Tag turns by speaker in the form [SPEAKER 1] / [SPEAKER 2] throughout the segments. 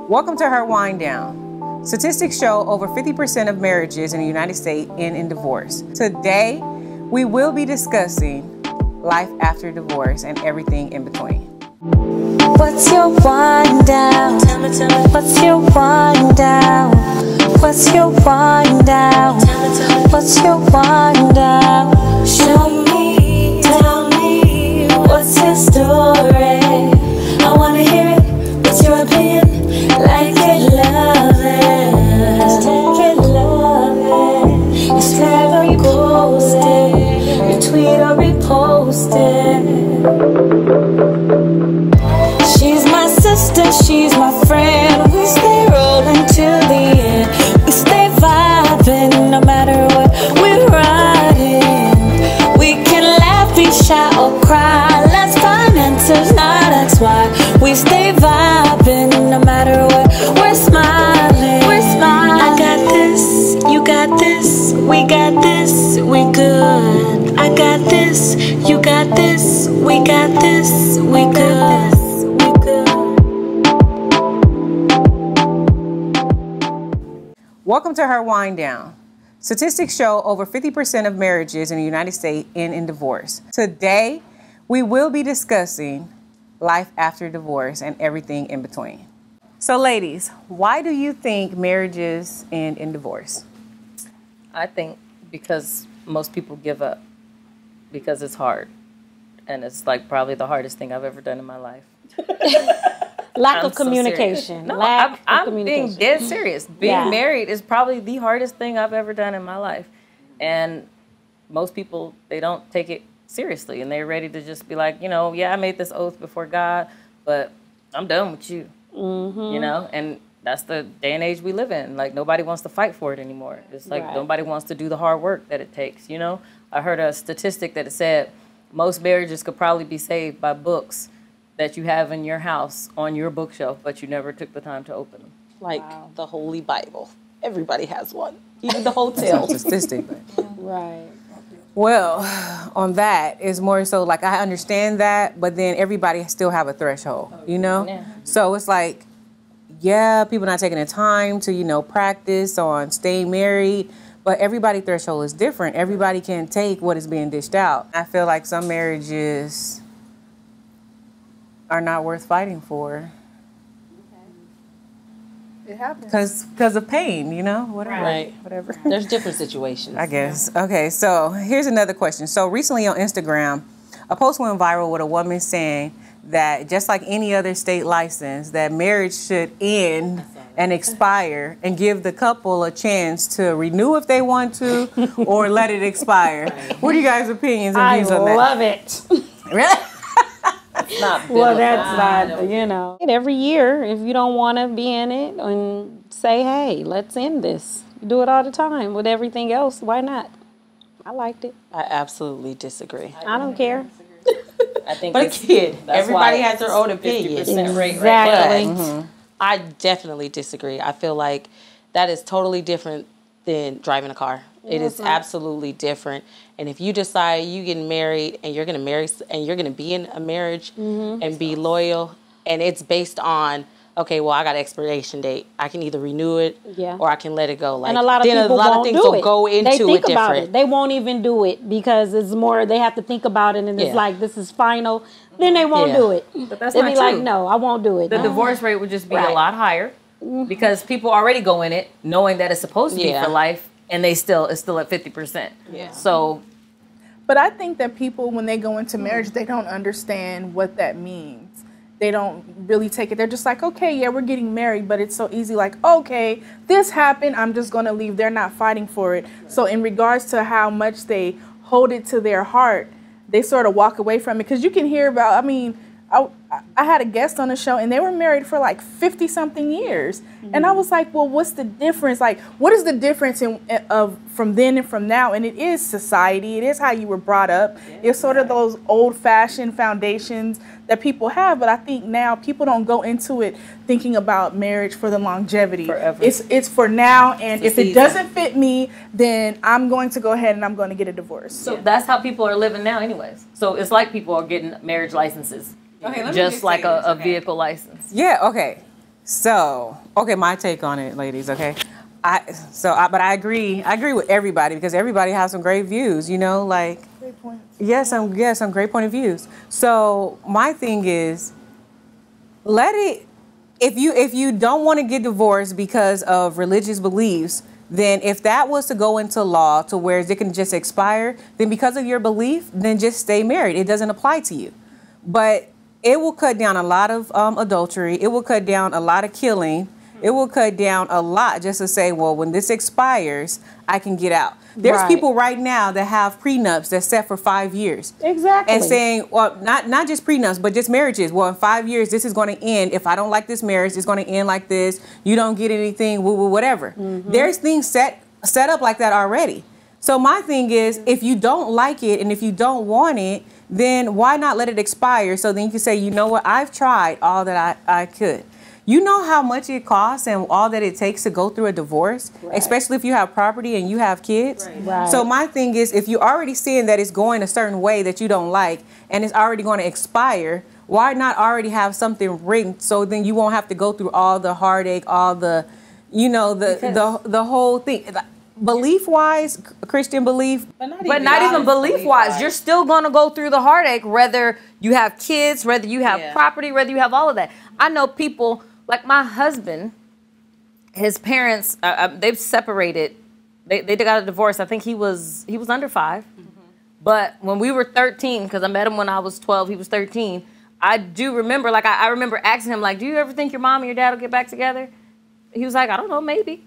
[SPEAKER 1] Welcome to her wind down. Statistics show over 50% of marriages in the United States end in divorce. Today, we will be discussing life after divorce and everything in between.
[SPEAKER 2] What's your wind down? Tell me. What's your wind down? What's your wind down? Tell me. What's your wind down? Show me, tell me, what's your story? I wanna hear it. What's your opinion? Like it, love it. Hashtag it, love it. Hashtag or post it. Retweet or repost it. She's my sister, she's my friend. We stay rolling till the end. We stay vibing no matter what we're riding. We can laugh, be shy or cry. Let's find answers, not ask why. We stay vibing no matter what. We're smiling, we're smiling. I got this, you got this. We got this, we good. I got this, you got this. We got this, we good.
[SPEAKER 1] Welcome to her wind down. Statistics show over 50% of marriages in the United States end in divorce. Today, we will be discussing life after divorce and everything in between. So ladies, why do you think marriages end in divorce?
[SPEAKER 3] I think because most people give up because it's hard. And it's like probably the hardest thing I've ever done in my life.
[SPEAKER 4] Lack of communication.
[SPEAKER 3] No,
[SPEAKER 4] Lack
[SPEAKER 3] I'm
[SPEAKER 4] of communication.
[SPEAKER 3] being dead serious. Being married is probably the hardest thing I've ever done in my life. And most people, they don't take it seriously. And they're ready to just be like, you know, yeah, I made this oath before God, but I'm done with you. Mm-hmm. You know, and that's the day and age we live in. Like, nobody wants to fight for it anymore. It's like nobody wants to do the hard work that it takes, you know? I heard a statistic that it said most marriages could probably be saved by books that you have in your house on your bookshelf, but you never took the time to open them.
[SPEAKER 4] Like the Holy Bible. Everybody has one. Even the hotel.
[SPEAKER 1] That's a statistic.
[SPEAKER 4] Right.
[SPEAKER 1] Well, on that is more so like I understand that, but then everybody still have a threshold, you know?
[SPEAKER 3] Yeah.
[SPEAKER 1] So it's like, yeah, people not taking the time to, you know, practice on staying married, but everybody's threshold is different. Everybody can take what is being dished out. I feel like some marriages are not worth fighting for.
[SPEAKER 5] It happens.
[SPEAKER 1] Because of pain, you know, whatever.
[SPEAKER 4] Right.
[SPEAKER 1] Whatever.
[SPEAKER 4] There's different situations.
[SPEAKER 1] I guess. Okay, so here's another question. So recently on Instagram, a post went viral with a woman saying that just like any other state license, that marriage should end and expire and give the couple a chance to renew if they want to or let it expire. What are you guys' opinions and views on that?
[SPEAKER 4] I love it.
[SPEAKER 1] Really?
[SPEAKER 4] Well, that's not, you know. Every year, if you don't want to be in it and say, hey, let's end this. You do it all the time with everything else. Why not? I liked it.
[SPEAKER 6] I absolutely disagree.
[SPEAKER 4] I don't care.
[SPEAKER 3] I think
[SPEAKER 6] But kid, everybody has their own opinion.
[SPEAKER 3] 50% rate
[SPEAKER 4] Exactly.
[SPEAKER 3] right there.
[SPEAKER 6] I definitely disagree. I feel like that is totally different than driving a car. It is absolutely different. And if you decide you getting married and you're going to marry and you're going to be in a marriage and be loyal, and it's based on, okay, well, I got an expiration date. I can either renew it or I can let it go. Like,
[SPEAKER 4] and a lot of
[SPEAKER 6] then
[SPEAKER 4] people
[SPEAKER 6] a lot
[SPEAKER 4] won't
[SPEAKER 6] of things
[SPEAKER 4] do
[SPEAKER 6] will
[SPEAKER 4] it.
[SPEAKER 6] go into
[SPEAKER 4] they think
[SPEAKER 6] it
[SPEAKER 4] about
[SPEAKER 6] different.
[SPEAKER 4] it. They won't even do it because it's more, they have to think about it and it's like, this is final. Then they won't do it.
[SPEAKER 3] But that's
[SPEAKER 4] They'll
[SPEAKER 3] not
[SPEAKER 4] be
[SPEAKER 3] true.
[SPEAKER 4] like, no, I won't do it.
[SPEAKER 3] The divorce rate would just be a lot higher because people already go in it knowing that it's supposed to be for life, and it's still at 50%.
[SPEAKER 6] Yeah.
[SPEAKER 3] So,
[SPEAKER 5] But I think that people, when they go into marriage, they don't understand what that means. They don't really take it. They're just like, okay, yeah, we're getting married, but it's so easy. Like, okay, this happened. I'm just going to leave. They're not fighting for it. So in regards to how much they hold it to their heart, they sort of walk away from it. Because you can hear about, I mean, I had a guest on the show, and they were married for like 50-something years. And I was like, well, what's the difference? Like, what is the difference from then and from now? And it is society. It is how you were brought up. It's sort of those old-fashioned foundations that people have. But I think now people don't go into it thinking about marriage for the longevity.
[SPEAKER 3] Forever.
[SPEAKER 5] It's for now, and if it doesn't fit me, then I'm going to go ahead and I'm going to get a divorce.
[SPEAKER 3] so that's how people are living now anyways. So it's like people are getting marriage licenses. just like a vehicle license.
[SPEAKER 1] Yeah, okay. So, okay, my take on it, ladies, okay? But I agree with everybody because everybody has some great views, you know, like
[SPEAKER 5] Great points.
[SPEAKER 1] some great point of views. So my thing is, if you don't want to get divorced because of religious beliefs, then if that was to go into law to where it can just expire, then because of your belief, then just stay married. It doesn't apply to you. But it will cut down a lot of adultery. It will cut down a lot of killing. It will cut down a lot just to say, well, when this expires, I can get out. There's people right now that have prenups that's set for 5 years.
[SPEAKER 4] Exactly.
[SPEAKER 1] And saying, well, not just prenups, but just marriages. Well, in 5 years, this is going to end. If I don't like this marriage, it's going to end like this. You don't get anything, whatever. There's things set up like that already. So my thing is, if you don't like it and if you don't want it, then why not let it expire? So then you can say, you know what, I've tried all that I could. You know how much it costs and all that it takes to go through a divorce, especially if you have property and you have kids.
[SPEAKER 4] Right.
[SPEAKER 1] So my thing is, if you're already seeing that it's going a certain way that you don't like and it's already going to expire, why not already have something written so then you won't have to go through all the heartache, all the, you know, the whole thing. Belief-wise, Christian belief.
[SPEAKER 3] But not even belief-wise. You're still going to go through the heartache, whether you have kids, whether you have property, whether you have all of that. I know people... Like my husband, his parents, they've separated. They got a divorce. I think he was under 5. But when we were 13, because I met him when I was 12, he was 13. I do remember, like I remember asking him, like, do you ever think your mom and your dad will get back together? He was like, I don't know, maybe.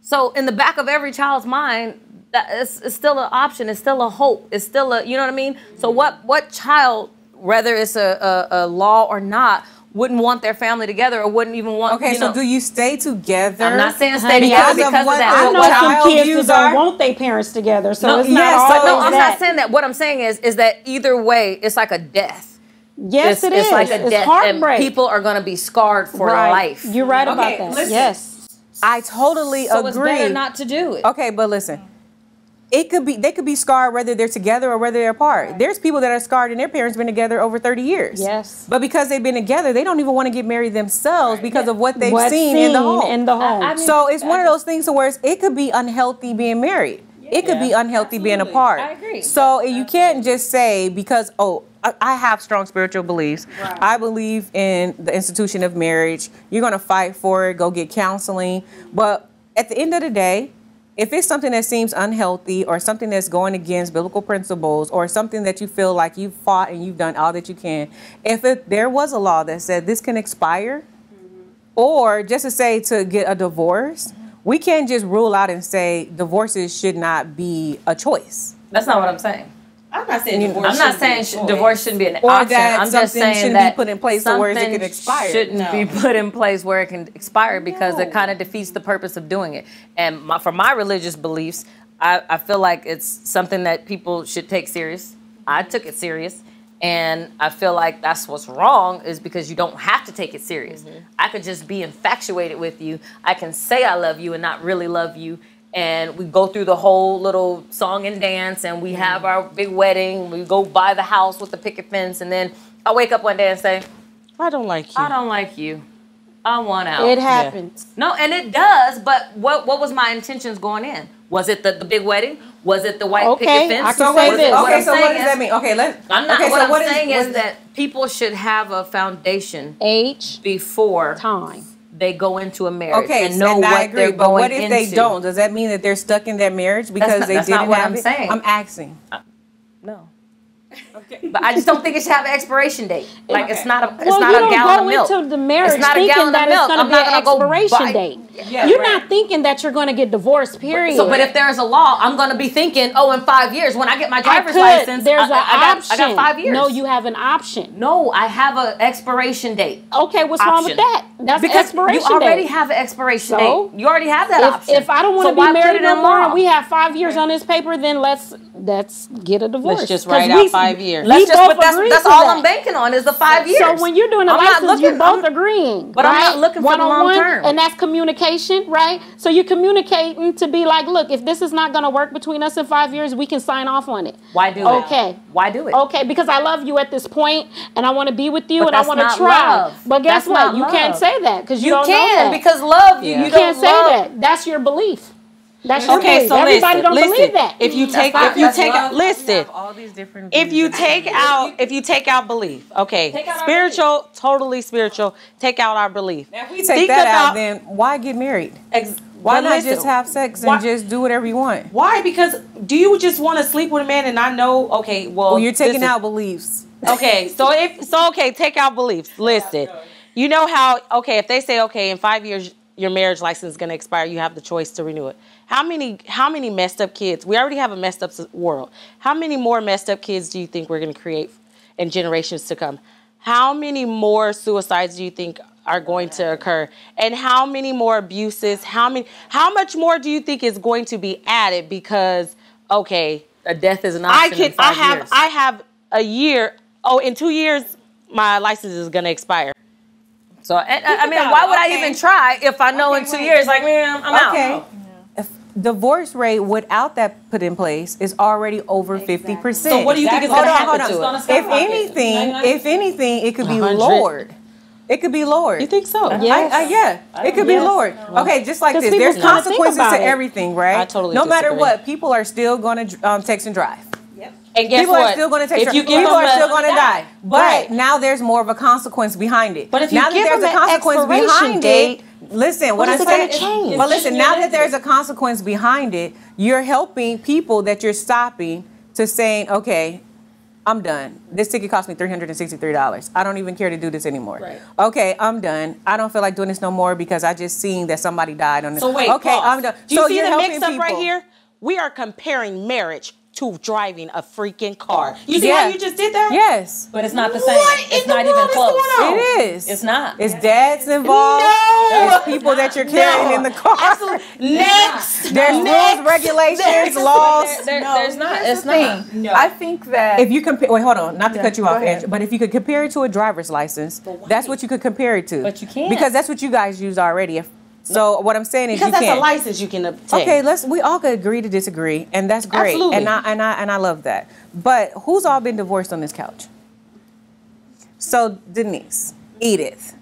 [SPEAKER 3] So in the back of every child's mind, it's still an option. It's still a hope. It's still a, you know what I mean? So what child, whether it's a law or not, wouldn't want their family together or wouldn't even want,
[SPEAKER 1] okay, so do you stay together?
[SPEAKER 3] I'm not saying stay together because of that.
[SPEAKER 4] I know some kids that don't want their parents together, so it's not always
[SPEAKER 3] no, I'm not saying that. What I'm saying is that either way, it's like a death.
[SPEAKER 4] Yes, it is.
[SPEAKER 3] It's like a death,
[SPEAKER 4] heartbreak.
[SPEAKER 3] And people are going to be scarred for life.
[SPEAKER 4] You're right about that.
[SPEAKER 1] Listen,
[SPEAKER 4] yes.
[SPEAKER 1] I totally agree.
[SPEAKER 3] So it's better not to do it.
[SPEAKER 1] Okay, but listen. They could be scarred whether they're together or whether they're apart. Right. There's people that are scarred and their parents been together over 30 years.
[SPEAKER 4] Yes.
[SPEAKER 1] But because they've been together, they don't even want to get married themselves because of what they've seen in the home.
[SPEAKER 4] I mean,
[SPEAKER 1] so it's one of those things where it could be unhealthy being married. It could be unhealthy being apart.
[SPEAKER 3] I agree.
[SPEAKER 1] So you can't just say because, I have strong spiritual beliefs. Right. I believe in the institution of marriage. You're going to fight for it, go get counseling. But at the end of the day, if it's something that seems unhealthy or something that's going against biblical principles or something that you feel like you've fought and you've done all that you can, if there was a law that said this can expire, or just to say to get a divorce, we can't just rule out and say divorces should not be a choice.
[SPEAKER 3] That's not what I'm saying.
[SPEAKER 7] I'm not saying divorce.
[SPEAKER 3] I'm not saying divorce shouldn't be an
[SPEAKER 1] or
[SPEAKER 3] option.
[SPEAKER 1] That
[SPEAKER 3] I'm just saying
[SPEAKER 1] shouldn't
[SPEAKER 3] that
[SPEAKER 1] be put in place to where it can expire.
[SPEAKER 3] Shouldn't be put in place where it can expire because it kind of defeats the purpose of doing it. And for my religious beliefs, I feel like it's something that people should take serious. I took it serious, and I feel like that's what's wrong is because you don't have to take it serious. I could just be infatuated with you. I can say I love you and not really love you. And we go through the whole little song and dance, and we have our big wedding. We go buy the house with the picket fence, and then I wake up one day and say,
[SPEAKER 6] I don't like you.
[SPEAKER 3] I don't like you. I want out.
[SPEAKER 4] It happens.
[SPEAKER 3] No, and it does, but what was my intentions going in? Was it the big wedding? Was it the white picket fence?
[SPEAKER 4] I can say this.
[SPEAKER 1] Okay, so what does that mean? Okay,
[SPEAKER 3] what I'm saying is that people should have a foundation before
[SPEAKER 4] time
[SPEAKER 3] they go into a marriage.
[SPEAKER 1] Okay,
[SPEAKER 3] and know
[SPEAKER 1] I
[SPEAKER 3] what
[SPEAKER 1] agree,
[SPEAKER 3] they're
[SPEAKER 1] but
[SPEAKER 3] going
[SPEAKER 1] what if they
[SPEAKER 3] into.
[SPEAKER 1] don't? Does that mean that they're stuck in that marriage because they didn't
[SPEAKER 3] not what
[SPEAKER 1] have
[SPEAKER 3] I'm
[SPEAKER 1] it?
[SPEAKER 3] saying.
[SPEAKER 1] I'm asking.
[SPEAKER 3] No. Okay. But I just don't think it should have an expiration date. Like it's not a
[SPEAKER 4] you
[SPEAKER 3] not a gallon of milk.
[SPEAKER 4] Go into the marriage
[SPEAKER 3] it's not
[SPEAKER 4] thinking
[SPEAKER 3] a gallon
[SPEAKER 4] that
[SPEAKER 3] of milk.
[SPEAKER 4] it's going to be an expiration date.
[SPEAKER 1] Yeah,
[SPEAKER 4] You're not thinking that you're going to get divorced. Period.
[SPEAKER 3] But if there's a law, I'm going to be thinking, in 5 years when I get my driver's license,
[SPEAKER 4] there's an option.
[SPEAKER 3] I got 5 years.
[SPEAKER 4] No, you have an option.
[SPEAKER 3] No, I have an expiration date.
[SPEAKER 4] Okay, what's wrong with that? That's
[SPEAKER 3] because
[SPEAKER 4] expiration
[SPEAKER 3] you already
[SPEAKER 4] date.
[SPEAKER 3] have an expiration date. You already have that option.
[SPEAKER 4] If I don't want to be married no more and we have 5 years on this paper, then let's let's get a divorce.
[SPEAKER 6] Let's just write out 5 years.
[SPEAKER 3] Let's just, but
[SPEAKER 4] agree
[SPEAKER 3] that's
[SPEAKER 4] to
[SPEAKER 3] all
[SPEAKER 4] that.
[SPEAKER 3] I'm banking on is the 5 years.
[SPEAKER 4] So when you're doing a
[SPEAKER 3] I'm not
[SPEAKER 4] license, you're
[SPEAKER 3] looking-
[SPEAKER 4] both agreeing.
[SPEAKER 3] But
[SPEAKER 4] right?
[SPEAKER 3] I'm not looking for the long
[SPEAKER 4] One-on-one,
[SPEAKER 3] term.
[SPEAKER 4] and that's communication, right? So you're communicating to be like, look, if this is not going to work between us in 5 years, we can sign off on it.
[SPEAKER 3] Why do it?
[SPEAKER 4] Okay.
[SPEAKER 3] Why do it?
[SPEAKER 4] Okay, because I love you at this point, and I want to be with you,
[SPEAKER 3] But
[SPEAKER 4] and I
[SPEAKER 3] that's
[SPEAKER 4] want to
[SPEAKER 3] not
[SPEAKER 4] try.
[SPEAKER 3] love.
[SPEAKER 4] But guess
[SPEAKER 3] That's
[SPEAKER 4] what?
[SPEAKER 3] not
[SPEAKER 4] You can't
[SPEAKER 3] love.
[SPEAKER 4] say that because you,
[SPEAKER 3] You
[SPEAKER 4] don't know
[SPEAKER 3] can
[SPEAKER 4] that.
[SPEAKER 3] because love you.
[SPEAKER 6] Yeah.
[SPEAKER 3] You
[SPEAKER 4] can't
[SPEAKER 3] don't
[SPEAKER 4] say
[SPEAKER 3] love.
[SPEAKER 4] that. That's your belief. That's your
[SPEAKER 6] Okay,
[SPEAKER 4] belief.
[SPEAKER 6] so
[SPEAKER 4] Everybody don't
[SPEAKER 6] listen.
[SPEAKER 4] believe that.
[SPEAKER 6] If you take,
[SPEAKER 3] not-
[SPEAKER 6] if you
[SPEAKER 3] that's
[SPEAKER 6] take,
[SPEAKER 3] love.
[SPEAKER 6] listen.
[SPEAKER 1] All these different
[SPEAKER 6] If you
[SPEAKER 1] views.
[SPEAKER 6] take out belief, okay,
[SPEAKER 3] Take out our
[SPEAKER 6] spiritual, totally spiritual. Take out our belief.
[SPEAKER 1] Now, if we take
[SPEAKER 6] Think
[SPEAKER 1] that out,
[SPEAKER 6] about-
[SPEAKER 1] then why get married?
[SPEAKER 6] Why
[SPEAKER 1] Why not just have sex and
[SPEAKER 6] why-
[SPEAKER 1] just do whatever you want?
[SPEAKER 6] Why? Because do you just want to sleep with a man and not know? Okay, well,
[SPEAKER 1] Well, you're taking
[SPEAKER 6] listen.
[SPEAKER 1] out beliefs.
[SPEAKER 6] Okay, okay, take out beliefs. Listen, you know how? Okay, if they say okay, in 5 years your marriage license is going to expire, you have the choice to renew it. How many messed up kids? We already have a messed up world. How many more messed up kids do you think we're going to create in generations to come? How many more suicides do you think are going to occur? And how many more abuses? How much more do you think is going to be added because okay,
[SPEAKER 3] A death is an option in 5 years.
[SPEAKER 6] I have a year. Oh, in 2 years my license is going to expire.
[SPEAKER 3] So, I mean, why would I even try if I know in 2 years, like, man, I'm out?
[SPEAKER 1] Okay. If divorce rate without that put in place is already over 50%.
[SPEAKER 6] So what do you think is going to happen to it?
[SPEAKER 1] If anything, it could be
[SPEAKER 6] 100.
[SPEAKER 1] lowered. It could be lowered.
[SPEAKER 6] You think so?
[SPEAKER 1] Yeah, it could be lowered. Okay, just like
[SPEAKER 4] 'Cause
[SPEAKER 1] this.
[SPEAKER 4] people
[SPEAKER 1] There's
[SPEAKER 4] kinda think
[SPEAKER 1] consequences
[SPEAKER 4] about
[SPEAKER 1] to
[SPEAKER 4] it.
[SPEAKER 1] everything, right?
[SPEAKER 6] I totally
[SPEAKER 1] No matter
[SPEAKER 6] disagree.
[SPEAKER 1] what, people are still going to text and drive.
[SPEAKER 6] And guess
[SPEAKER 1] People
[SPEAKER 6] what?
[SPEAKER 1] are still going to text.
[SPEAKER 6] If you give
[SPEAKER 1] people
[SPEAKER 6] them
[SPEAKER 1] are still going to die. But
[SPEAKER 6] Right.
[SPEAKER 1] now there's more of a consequence behind it.
[SPEAKER 6] But if you
[SPEAKER 1] now
[SPEAKER 6] give
[SPEAKER 1] that there's
[SPEAKER 6] them
[SPEAKER 1] a
[SPEAKER 6] an
[SPEAKER 1] consequence
[SPEAKER 6] expiration
[SPEAKER 1] behind
[SPEAKER 6] date,
[SPEAKER 1] it, listen. What I'm
[SPEAKER 6] is it
[SPEAKER 1] saying,
[SPEAKER 6] gonna change?
[SPEAKER 1] but listen. Now that there's a consequence behind it, you're helping people that you're stopping to saying, okay, I'm done. This ticket cost me $363. I don't even care to do this anymore.
[SPEAKER 6] Right.
[SPEAKER 1] Okay, I'm done. I don't feel like doing this no more because I just seen that somebody died on this.
[SPEAKER 6] So wait,
[SPEAKER 1] okay,
[SPEAKER 6] pause.
[SPEAKER 1] I'm done.
[SPEAKER 6] Do you
[SPEAKER 1] so
[SPEAKER 6] see
[SPEAKER 1] you're
[SPEAKER 6] the
[SPEAKER 1] helping
[SPEAKER 6] mix up right
[SPEAKER 1] people.
[SPEAKER 6] here? We are comparing marriage to driving a freaking car. You see
[SPEAKER 1] Yeah.
[SPEAKER 6] how you just did that?
[SPEAKER 1] Yes.
[SPEAKER 3] But it's not the same.
[SPEAKER 6] What
[SPEAKER 3] It's
[SPEAKER 6] in the
[SPEAKER 3] not even
[SPEAKER 6] world is
[SPEAKER 3] close.
[SPEAKER 6] going on?
[SPEAKER 1] It is.
[SPEAKER 3] It's not.
[SPEAKER 1] It's dads involved.
[SPEAKER 6] No.
[SPEAKER 1] It's people that you're carrying in the car.
[SPEAKER 6] Absolutely. Next.
[SPEAKER 1] There's rules, regulations, laws.
[SPEAKER 3] There's not.
[SPEAKER 5] Here's
[SPEAKER 3] It's
[SPEAKER 5] the
[SPEAKER 3] not.
[SPEAKER 5] thing. I think that
[SPEAKER 1] If you compare, wait, hold on, not to cut you
[SPEAKER 5] go
[SPEAKER 1] off,
[SPEAKER 5] ahead.
[SPEAKER 1] Andrew, but if you could compare it to a driver's license, that's what you could compare it to.
[SPEAKER 3] But you can't.
[SPEAKER 1] Because that's what you guys use already. So what I'm saying is
[SPEAKER 6] Because
[SPEAKER 1] you
[SPEAKER 6] that's
[SPEAKER 1] can't.
[SPEAKER 6] a license you can obtain.
[SPEAKER 1] Okay, we all could agree to disagree, and that's great.
[SPEAKER 6] Absolutely.
[SPEAKER 1] And I love that. But who's all been divorced on this couch? So Denise, Edith,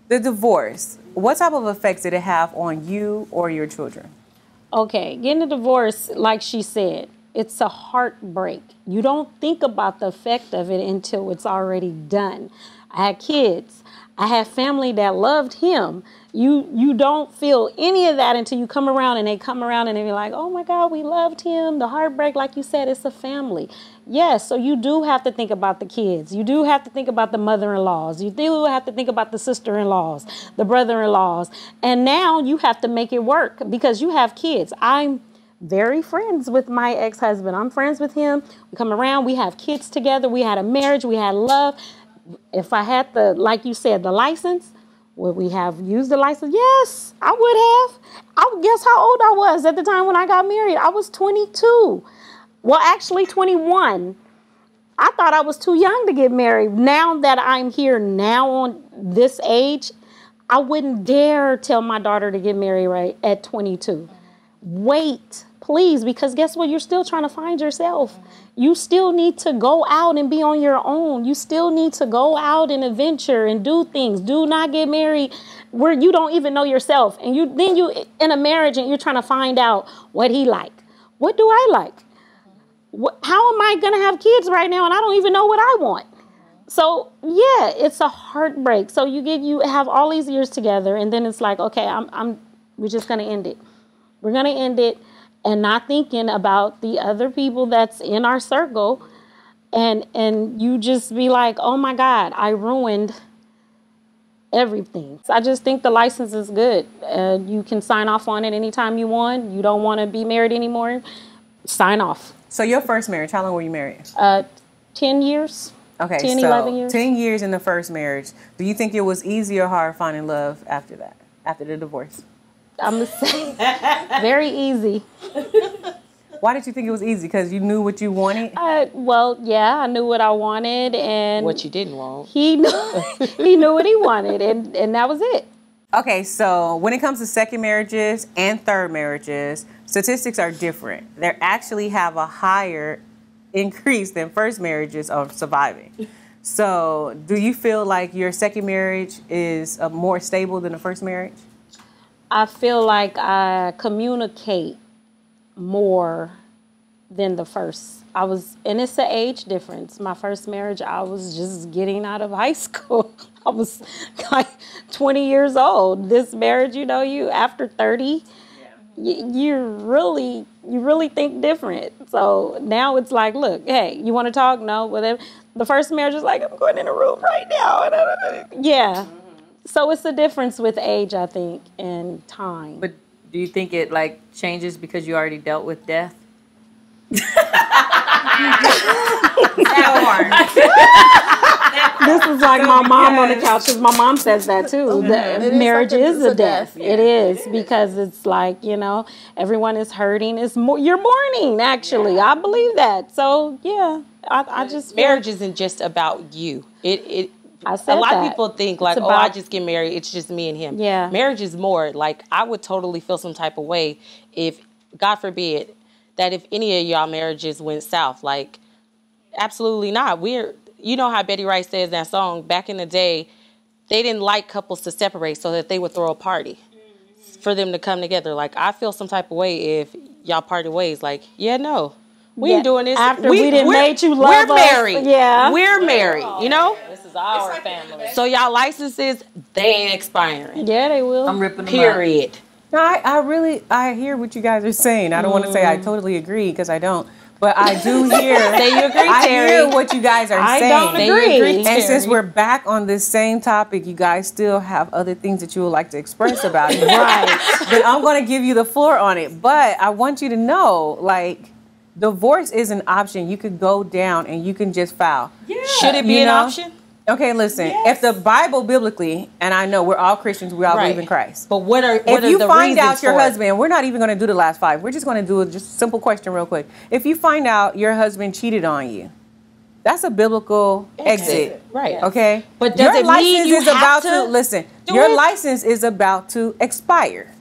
[SPEAKER 1] the divorce, what type of effects did it have on you or your children?
[SPEAKER 4] Okay, getting a divorce, like she said, it's a heartbreak. You don't think about the effect of it until it's already done. I had kids. I had family that loved him. You don't feel any of that until you come around and they come around and they're like, oh my God, we loved him. The heartbreak, like you said, it's a family. Yes, so you do have to think about the kids. You do have to think about the mother-in-laws. You do have to think about the sister-in-laws, the brother-in-laws. And now you have to make it work because you have kids. I'm very friends with my ex-husband. I'm friends with him. We come around, we have kids together. We had a marriage, we had love. If I had the, like you said, the license, would we have used the license? Yes, I would have. Guess how old I was at the time when I got married? I was 22. Well, actually 21. I thought I was too young to get married. Now that I'm here now on this age, I wouldn't dare tell my daughter to get married right at 22. Wait, please, because guess what? You're still trying to find yourself. You still need to go out and be on your own. You still need to go out and adventure and do things. Do not get married where you don't even know yourself. And then you in a marriage and you're trying to find out what he like. What do I like? How am I going to have kids right now and I don't even know what I want? So, yeah, it's a heartbreak. So you have all these years together and then it's like, okay, we're just going to end it. We're going to end it. And not thinking about the other people that's in our circle. And you just be like, oh my God, I ruined everything. So I just think the license is good. You can sign off on it anytime you want. You don't want to be married anymore, sign off.
[SPEAKER 1] So your first marriage, how long were you married?
[SPEAKER 4] 10 years.
[SPEAKER 1] Okay,
[SPEAKER 4] 10,
[SPEAKER 1] so
[SPEAKER 4] 11 years.
[SPEAKER 1] 10 years in the first marriage. Do you think it was easy or hard finding love after that, after the divorce?
[SPEAKER 4] I'm going to say very easy.
[SPEAKER 1] Why did you think it was easy? Because you knew what you wanted?
[SPEAKER 4] Well, yeah, I knew what I wanted, and
[SPEAKER 6] What you didn't want.
[SPEAKER 4] he knew he knew what he wanted, and that was it.
[SPEAKER 1] Okay, so when it comes to second marriages and third marriages, statistics are different. They actually have a higher increase than first marriages of surviving. So do you feel like your second marriage is more stable than the first marriage?
[SPEAKER 4] I feel like I communicate more than the first. And it's an age difference. My first marriage, I was just getting out of high school. I was like 20 years old. This marriage, you after 30, you really think different. So now it's like, look, hey, you want to talk? No, whatever. The first marriage is like, I'm going in a room right now. Yeah. So it's a difference with age, I think, and time.
[SPEAKER 3] But do you think it like changes because you already dealt with death?
[SPEAKER 4] This is like my mom on the couch, because my mom says that too. Marriage is a death. It is, because it's like, everyone is hurting. You're mourning, actually. I believe that. So yeah, I just
[SPEAKER 6] marriage isn't just about you. A lot of people think like, I just get married, it's just me and him.
[SPEAKER 4] Yeah.
[SPEAKER 6] Marriage is more. Like, I would totally feel some type of way if, God forbid, that if any of y'all marriages went south. Like, absolutely not. You know how Betty Wright says that song, back in the day, they didn't like couples to separate so that they would throw a party for them to come together. Like, I feel some type of way if y'all parted ways. Like, no. We ain't doing this.
[SPEAKER 4] After we didn't make you love
[SPEAKER 6] We're married.
[SPEAKER 4] Us. Yeah.
[SPEAKER 6] We're married,
[SPEAKER 3] This is our family.
[SPEAKER 6] So y'all licenses, they ain't expiring.
[SPEAKER 4] Yeah, they will.
[SPEAKER 3] I'm ripping them
[SPEAKER 6] Period.
[SPEAKER 1] No, I hear what you guys are saying. I don't want to say I totally agree, because I don't. But I do hear.
[SPEAKER 6] Say you agree,
[SPEAKER 1] I
[SPEAKER 6] Terry.
[SPEAKER 1] hear what you guys are saying.
[SPEAKER 4] I don't agree.
[SPEAKER 1] And since we're back on this same topic, you guys still have other things that you would like to express about it.
[SPEAKER 4] Right.
[SPEAKER 1] But I'm going to give you the floor on it. But I want you to know, like, divorce is an option. You could go down and you can just file.
[SPEAKER 6] Yeah. Should it be an option?
[SPEAKER 1] Okay, listen. If the Bible biblically, and I know we're all Christians, we all believe in Christ.
[SPEAKER 6] But what are
[SPEAKER 1] if you
[SPEAKER 6] the
[SPEAKER 1] find out your
[SPEAKER 6] for it?
[SPEAKER 1] husband, we're not even going to do the last 5. We're just going to do a just simple question real quick. If you find out your husband cheated on you, that's a biblical exit.
[SPEAKER 6] Right.
[SPEAKER 1] Okay?
[SPEAKER 6] But does it mean you have to
[SPEAKER 1] listen,
[SPEAKER 6] do
[SPEAKER 1] your
[SPEAKER 6] it?
[SPEAKER 1] license is about to expire.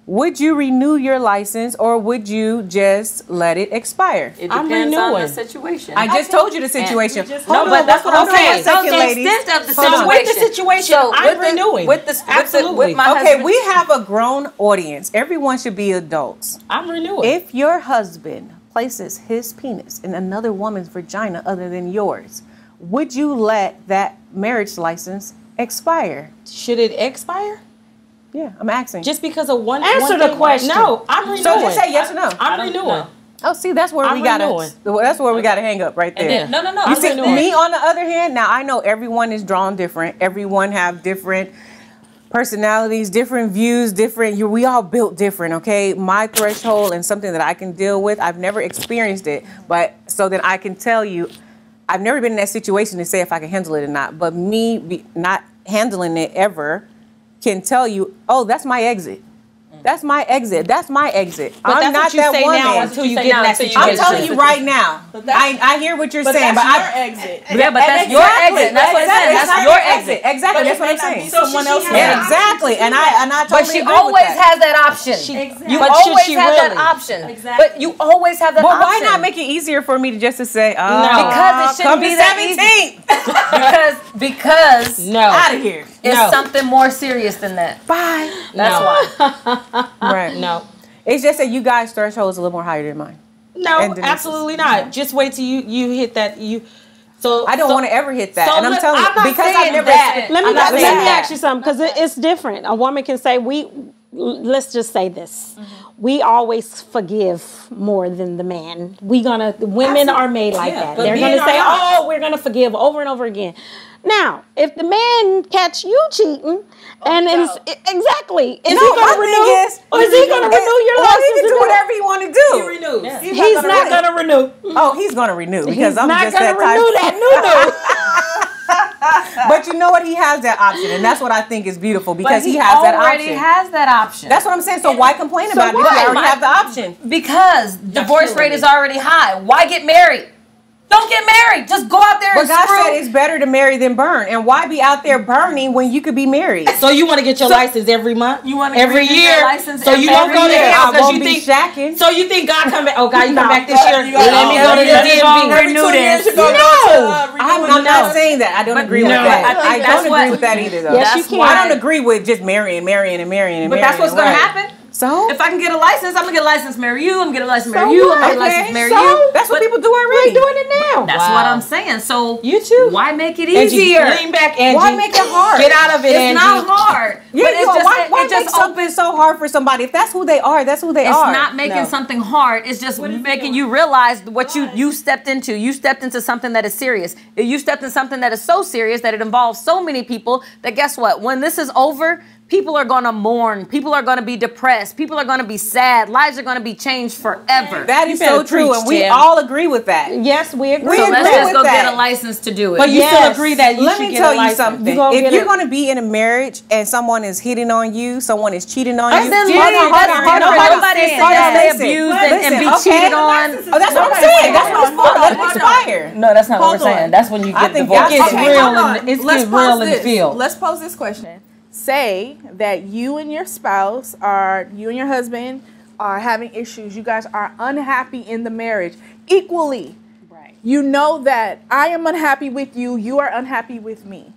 [SPEAKER 1] Would you renew your license, or would you just let it expire?
[SPEAKER 3] It depends on the situation.
[SPEAKER 1] I just told you the situation.
[SPEAKER 3] No, but that's what I'm saying.
[SPEAKER 1] Second,
[SPEAKER 3] The
[SPEAKER 1] ladies.
[SPEAKER 3] extent of the
[SPEAKER 6] So
[SPEAKER 3] situation.
[SPEAKER 6] with the situation, I'm renewing. Absolutely.
[SPEAKER 3] With my
[SPEAKER 1] Okay,
[SPEAKER 3] husband.
[SPEAKER 1] we have a grown audience. Everyone should be adults.
[SPEAKER 6] I'm renewing.
[SPEAKER 1] If your husband places his penis in another woman's vagina other than yours, would you let that marriage license expire?
[SPEAKER 6] Should it expire?
[SPEAKER 1] Yeah, I'm asking.
[SPEAKER 6] Just because of one
[SPEAKER 4] Answer
[SPEAKER 6] one
[SPEAKER 4] the
[SPEAKER 6] thing?
[SPEAKER 4] question.
[SPEAKER 6] No, I'm renewing.
[SPEAKER 1] So just say yes or no.
[SPEAKER 6] I'm renewing.
[SPEAKER 1] Oh, see, that's where
[SPEAKER 6] I'm
[SPEAKER 1] we got
[SPEAKER 6] renewing.
[SPEAKER 1] That's where we got to hang up right there.
[SPEAKER 3] No.
[SPEAKER 1] You
[SPEAKER 3] I'm
[SPEAKER 1] see,
[SPEAKER 3] renewing.
[SPEAKER 1] me on the other hand, now I know everyone is drawn different. Everyone have different personalities, different views, we all built different, okay? My threshold and something that I can deal with, I've never experienced it, but so that I can tell you, I've never been in that situation to say if I can handle it or not, but not handling it ever can tell you, oh, that's my exit. That's my exit. That's my exit.
[SPEAKER 6] But
[SPEAKER 1] I'm
[SPEAKER 6] that's
[SPEAKER 1] not
[SPEAKER 6] what you
[SPEAKER 1] that
[SPEAKER 6] say
[SPEAKER 1] woman.
[SPEAKER 6] now until you get in that situation.
[SPEAKER 1] I'm telling you right now. I hear what you're saying, but
[SPEAKER 5] your exit.
[SPEAKER 3] Yeah, but that's your exit. That's what I'm saying. That's your exit.
[SPEAKER 1] Exactly. That's what I'm saying.
[SPEAKER 5] Someone else.
[SPEAKER 1] Yeah, exactly. And I
[SPEAKER 3] But
[SPEAKER 1] totally
[SPEAKER 3] she
[SPEAKER 1] agree with
[SPEAKER 3] always
[SPEAKER 1] that.
[SPEAKER 3] has that option. You
[SPEAKER 6] But should
[SPEAKER 3] always
[SPEAKER 6] she
[SPEAKER 3] have that
[SPEAKER 6] really?
[SPEAKER 3] option.
[SPEAKER 5] Exactly.
[SPEAKER 3] But you always have that
[SPEAKER 1] But
[SPEAKER 3] option.
[SPEAKER 1] why not make it easier for me to just to say, oh,
[SPEAKER 6] No.
[SPEAKER 3] Because it shouldn't
[SPEAKER 1] come
[SPEAKER 3] be
[SPEAKER 1] to
[SPEAKER 3] that easy.
[SPEAKER 1] 17th.
[SPEAKER 3] Because
[SPEAKER 6] No.
[SPEAKER 1] Out of here.
[SPEAKER 3] it's
[SPEAKER 6] No.
[SPEAKER 3] something more serious than that.
[SPEAKER 1] Bye.
[SPEAKER 3] That's
[SPEAKER 6] No.
[SPEAKER 3] why.
[SPEAKER 1] Right.
[SPEAKER 6] No.
[SPEAKER 1] It's just that you guys' threshold is a little more higher than mine.
[SPEAKER 6] No,
[SPEAKER 1] And Denise's.
[SPEAKER 6] absolutely not. Just wait till you hit that. So
[SPEAKER 1] I don't want to ever hit that.
[SPEAKER 6] so
[SPEAKER 1] and I'm
[SPEAKER 6] look,
[SPEAKER 1] telling you,
[SPEAKER 6] I'm not
[SPEAKER 1] because I've
[SPEAKER 6] saying
[SPEAKER 1] never
[SPEAKER 6] that.
[SPEAKER 4] Let me
[SPEAKER 1] I'm not
[SPEAKER 4] let
[SPEAKER 1] saying
[SPEAKER 4] me
[SPEAKER 1] that.
[SPEAKER 4] ask you something, because it's different. A woman can say, let's just say this. We always forgive more than the man. Women are made like that.
[SPEAKER 6] but
[SPEAKER 4] They're
[SPEAKER 6] men
[SPEAKER 4] gonna say,
[SPEAKER 6] are not.
[SPEAKER 4] we're gonna forgive over and over again. Now, if the man catch you cheating, exactly, is he gonna renew? Or is he gonna renew your
[SPEAKER 1] He
[SPEAKER 4] license?
[SPEAKER 1] can do whatever he want to do.
[SPEAKER 6] renews.
[SPEAKER 4] He's not gonna renew.
[SPEAKER 1] Oh, he's gonna renew because
[SPEAKER 4] He's
[SPEAKER 1] I'm
[SPEAKER 4] not
[SPEAKER 1] just
[SPEAKER 4] gonna
[SPEAKER 1] that type.
[SPEAKER 4] renew that. No.
[SPEAKER 1] But you know what? He has that option, and that's what I think is beautiful because he has that option.
[SPEAKER 7] Already has that option.
[SPEAKER 1] That's what I'm saying. So why complain about it if you already have the option?
[SPEAKER 7] Because divorce rate is already high. Why get married? Don't get married. Just go out there and
[SPEAKER 1] But God said it's better to marry than burn. And why be out there burning when you could be married?
[SPEAKER 6] So you want to get your license every month?
[SPEAKER 7] You want to
[SPEAKER 6] every year?
[SPEAKER 7] Your license
[SPEAKER 6] so you don't go to hell because you think
[SPEAKER 1] shacking.
[SPEAKER 6] So you think God come back? Oh God, you come back this year? Let me go to the
[SPEAKER 7] DMV.
[SPEAKER 5] Every 2 years you go
[SPEAKER 1] I'm not saying that. I don't agree with that. I don't agree with that either, though.
[SPEAKER 4] Yes, you can.
[SPEAKER 1] I don't agree with just marrying.
[SPEAKER 7] But that's what's going to happen.
[SPEAKER 1] So
[SPEAKER 7] if I can get a license, I'm gonna get a license, marry you. I'm gonna get a license, marry you. I'm gonna get a license, marry you.
[SPEAKER 1] That's what people do already.
[SPEAKER 4] We're doing it now.
[SPEAKER 7] That's what I'm saying. So
[SPEAKER 6] you too.
[SPEAKER 7] Why make it
[SPEAKER 6] Angie,
[SPEAKER 7] easier?
[SPEAKER 6] lean back, Angie.
[SPEAKER 1] Why make it hard?
[SPEAKER 6] Get out of it, Angie.
[SPEAKER 7] It's not hard.
[SPEAKER 1] Yeah,
[SPEAKER 7] but it's just,
[SPEAKER 1] why make something so hard for somebody? If that's who they are, that's who they are.
[SPEAKER 7] It's not making something hard. It's just making you realize what you stepped into. You stepped into something that is serious. You stepped into something that is so serious that it involves so many people that guess what? When this is over, people are going to mourn. People are going to be depressed. People are going to be sad. Lives are going to be changed forever.
[SPEAKER 1] That is so true, and we all agree with that.
[SPEAKER 4] Yes, we agree.
[SPEAKER 7] So let's just go get a license to do it.
[SPEAKER 6] But you still agree that you
[SPEAKER 1] Let
[SPEAKER 6] should
[SPEAKER 1] me
[SPEAKER 6] get
[SPEAKER 1] tell
[SPEAKER 6] a
[SPEAKER 1] you
[SPEAKER 6] license.
[SPEAKER 1] something. If you're going to be in a marriage and someone is hitting on you, someone is cheating on you,
[SPEAKER 7] Nobody is saying abused and be cheated on.
[SPEAKER 1] Oh, that's what I'm saying. That's what it's for. Let it expire.
[SPEAKER 7] No, that's not what we're saying. That's when you get divorced.
[SPEAKER 6] It's real in the field.
[SPEAKER 5] Let's pose this question. Say that you and your spouse you and your husband are having issues. You guys are unhappy in the marriage equally.
[SPEAKER 7] Right.
[SPEAKER 5] You know that I am unhappy with you. You are unhappy with me.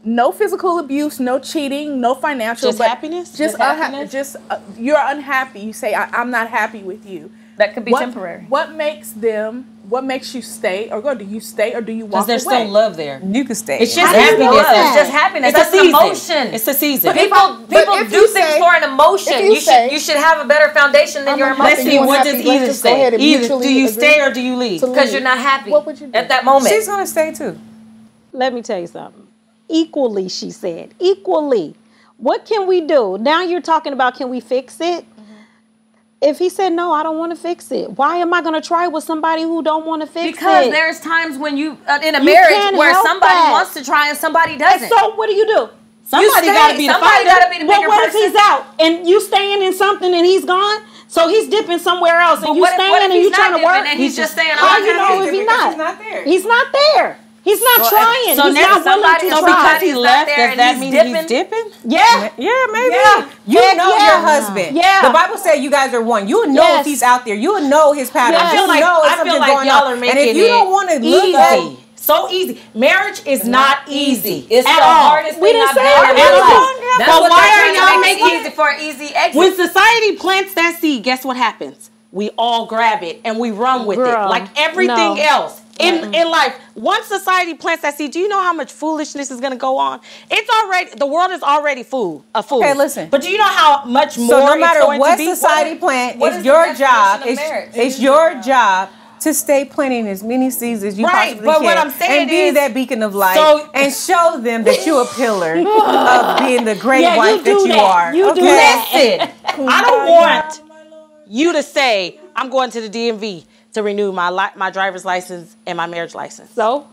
[SPEAKER 5] No physical abuse, no cheating, no financial.
[SPEAKER 6] Just happiness?
[SPEAKER 5] Just happiness? You're unhappy. You say, I'm not happy with you.
[SPEAKER 3] That could be temporary.
[SPEAKER 5] What makes you stay or go? Do you stay or do you walk away?
[SPEAKER 6] Because there's still love there.
[SPEAKER 1] You can stay.
[SPEAKER 6] It's just happiness.
[SPEAKER 7] It's just happiness.
[SPEAKER 6] It's
[SPEAKER 7] That's
[SPEAKER 6] a
[SPEAKER 7] an
[SPEAKER 6] season.
[SPEAKER 7] emotion.
[SPEAKER 6] It's a season.
[SPEAKER 7] People do things for an emotion. You should have a better foundation than your emotion.
[SPEAKER 6] Let's see, what does either say? Either do you stay or do you leave?
[SPEAKER 7] Because you're not happy.
[SPEAKER 5] What would you do?
[SPEAKER 7] At that moment?
[SPEAKER 1] She's going to stay too.
[SPEAKER 4] Let me tell you something. Equally, she said. Equally. What can we do? Now you're talking about can we fix it? If he said, no, I don't want to fix it, why am I going to try with somebody who don't want to fix it?
[SPEAKER 7] Because there's times when you, in a marriage, where somebody wants to try and somebody doesn't.
[SPEAKER 4] And so what do?
[SPEAKER 6] Somebody got to be the fighter.
[SPEAKER 7] Got to be the bigger
[SPEAKER 4] But what if
[SPEAKER 7] person.
[SPEAKER 4] he's out and you staying in something and he's gone? So he's dipping somewhere else and you staying and you trying to work?
[SPEAKER 7] And he's just saying,
[SPEAKER 4] how you know if he's not?
[SPEAKER 1] He's not there.
[SPEAKER 4] He's not there. He's not trying.
[SPEAKER 6] So
[SPEAKER 4] he's
[SPEAKER 6] now
[SPEAKER 4] not willing to try.
[SPEAKER 6] because he left, does that mean he's dipping?
[SPEAKER 4] Yeah.
[SPEAKER 1] Yeah, maybe.
[SPEAKER 4] Yeah.
[SPEAKER 1] You
[SPEAKER 4] Heck
[SPEAKER 1] know
[SPEAKER 4] yeah.
[SPEAKER 1] your husband.
[SPEAKER 4] Yeah.
[SPEAKER 1] The Bible said you guys are one. You know
[SPEAKER 4] Yes.
[SPEAKER 1] if he's out there. You know his patterns.
[SPEAKER 4] Yes.
[SPEAKER 1] You know if
[SPEAKER 6] I feel
[SPEAKER 1] something's
[SPEAKER 6] like
[SPEAKER 1] going
[SPEAKER 6] y'all
[SPEAKER 1] on.
[SPEAKER 6] are making
[SPEAKER 1] and if you don't want to look
[SPEAKER 6] easy.
[SPEAKER 1] at
[SPEAKER 6] So easy. Marriage is not easy.
[SPEAKER 7] It's
[SPEAKER 6] at
[SPEAKER 7] the
[SPEAKER 6] all.
[SPEAKER 7] hardest
[SPEAKER 4] We
[SPEAKER 7] thing
[SPEAKER 4] didn't
[SPEAKER 7] I've
[SPEAKER 4] say
[SPEAKER 7] ever
[SPEAKER 4] it.
[SPEAKER 7] done.
[SPEAKER 6] But
[SPEAKER 7] That's what
[SPEAKER 6] why
[SPEAKER 7] they're
[SPEAKER 6] are
[SPEAKER 7] trying
[SPEAKER 6] y'all
[SPEAKER 7] to make
[SPEAKER 6] making
[SPEAKER 7] it easy for an easy exit?
[SPEAKER 6] When society plants that seed, guess what happens? We all grab it and we run with it. Like everything else. In life, once society plants that seed, do you know how much foolishness is going to go on? The world is already a fool.
[SPEAKER 1] Okay, listen.
[SPEAKER 6] But do you know how much more
[SPEAKER 1] So no
[SPEAKER 6] it's
[SPEAKER 1] matter
[SPEAKER 6] going
[SPEAKER 1] what
[SPEAKER 6] to be?
[SPEAKER 1] society plant,
[SPEAKER 7] what
[SPEAKER 1] it's
[SPEAKER 7] is
[SPEAKER 1] your
[SPEAKER 7] the
[SPEAKER 1] job.
[SPEAKER 7] definition of marriage?
[SPEAKER 1] It's your job to stay planting as many seeds as you
[SPEAKER 6] Right,
[SPEAKER 1] possibly
[SPEAKER 6] but
[SPEAKER 1] can.
[SPEAKER 6] what I'm saying
[SPEAKER 1] and be
[SPEAKER 6] is-
[SPEAKER 1] that beacon of light
[SPEAKER 6] So-
[SPEAKER 1] and show them that you're a pillar of being the great wife that you are.
[SPEAKER 4] You do
[SPEAKER 1] okay?
[SPEAKER 4] that.
[SPEAKER 6] Listen, I don't want you to say, I'm going to the DMV to renew my driver's license and my marriage license.
[SPEAKER 4] So?